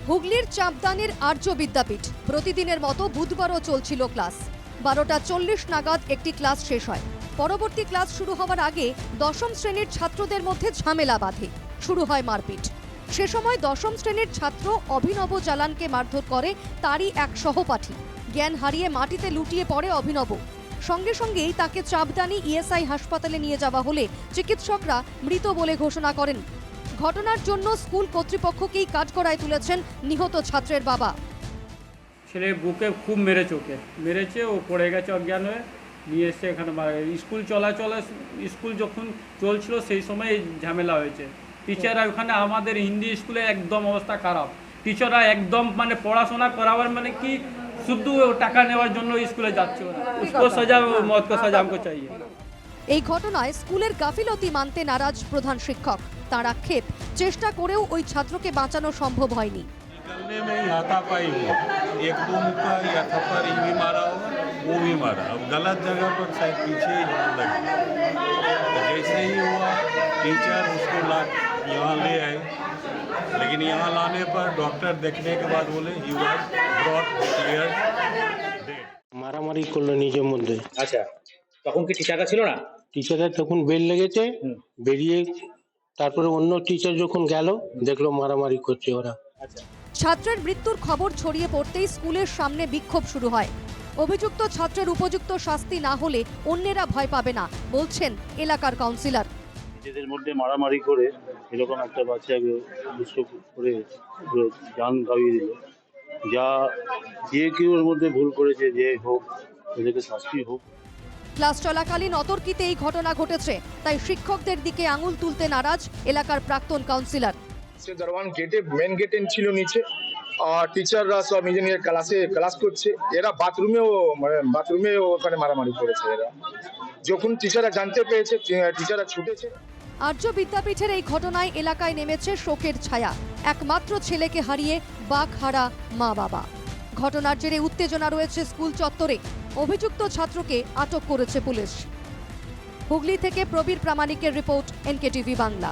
হুগলির চাঁপদানির আর্য বিদ্যাপীঠ প্রতিদিনের মতো বুধবারও চলছিল ক্লাস। 12:40 নাগাদ একটি ক্লাস শেষ হয়। পরবর্তী ক্লাস শুরু হওয়ার আগে দশম শ্রেণীর ছাত্রদের মধ্যে ঝামেলা বাধে, শুরু হয় মারপিট। সে সময় দশম শ্রেণীর ছাত্র অভিনব জালানকে মারধর করে তারই এক সহপাঠী। জ্ঞান হারিয়ে মাটিতে লুটিয়ে পড়ে অভিনব। সঙ্গে সঙ্গেই তাকে চাঁপদানি ইএসআই হাসপাতালে নিয়ে যাওয়া হলে চিকিৎসকরা মৃত বলে ঘোষণা করেন। ঘটনার জন্য স্কুল কর্তৃপক্ষকেই কাঠগড়ায় তুলেছেন নিহত ছাত্রের বাবা। ছেলে বুকে খুব মেরেছে, ও পড়ে গেছে অজ্ঞান হয়ে, নিয়ে এসে এখানে স্কুল যখন চলছিল সেই সময় এই ঝামেলা হয়েছে। টিচাররা ওখানে আমাদের হিন্দি স্কুলে একদম অবস্থা খারাপ, টিচাররা একদম মানে পড়াশোনা করাবার মানে কি শুধু টাকা নেওয়ার জন্য স্কুলে যাচ্ছে। उसको सजा मौत को सजा हमको चाहिए। এই ঘটনায় স্কুলের গাফিলতি মানতে নারাজ প্রধান শিক্ষক। তার আক্ষেপ, চেষ্টা করেও ওই ছাত্রকে বাঁচানো সম্ভব হয়নি। निकलने में ही हाथापाई हुआ, एक दो मुक्का या थप्पड़ ये भी मारा होगा, वो भी मारा। अब गलत जगह पर शायद पीछे ही लगी। तो जैसे ही हुआ टीचर उसको यहाँ ले आए, लेकिन यहाँ लाने पर डॉक्टर देखने के बाद बोले he was brought declared dead. মারামারি করলো নিজের মধ্যে। আচ্ছা, তখন কি টিচাররা ছিল না? টিচারের তখন বেল লেগেছে, বেরিয়ে তারপরে অন্য টিচার যখন গেল দেখলো মারামারি করছে ওরা। আচ্ছা, ছাত্রের মৃত্যুর খবর ছড়িয়ে পড়তেই স্কুলের সামনে বিক্ষোভ শুরু হয়। অভিযুক্ত ছাত্রের উপযুক্ত শাস্তি না হলে অন্যেরা ভয় পাবে না, বলছেন এলাকার কাউন্সিলর। নিজেদের মধ্যে মারামারি করে এরকম একটা বাচ্চাকে দুষ্ট করে পুরো জান গাবিয়ে দিল। যা যে কেউ এর মধ্যে ভুল করেছে, যে হোক, এদেরকে শাস্তি হোক। ক্লাস চলাকালীন অতর্কিতে এই ঘটনা ঘটেছে, তাই শিক্ষকদের দিকে আঙুল তুলতে নারাজ এলাকার প্রাক্তন কাউন্সিলর। সে দরওয়ান গেটে মেন গেটে ছিল নিচে, আর টিচাররা সব নিজে নিজের ক্লাস করছে। এরা বাথরুমে ওখানে মারামারি করেছে। এরা যখন টিচাররা জানতে পেরেছে, টিচাররা ছুটেছে। আর্য বিদ্যাপীঠের এই ঘটনায় এলাকায় নেমেছে শোকের ছায়া। একমাত্র ছেলেকে হারিয়ে বাকহারা মা বাবা। ঘটনার জেরে উত্তেজনা রয়েছে স্কুল চত্বরে। অভিযুক্ত ছাত্রকে আটক করেছে পুলিশ। হুগলি থেকে প্রবীর প্রামাণিকের রিপোর্ট, এনকেটিভি বাংলা।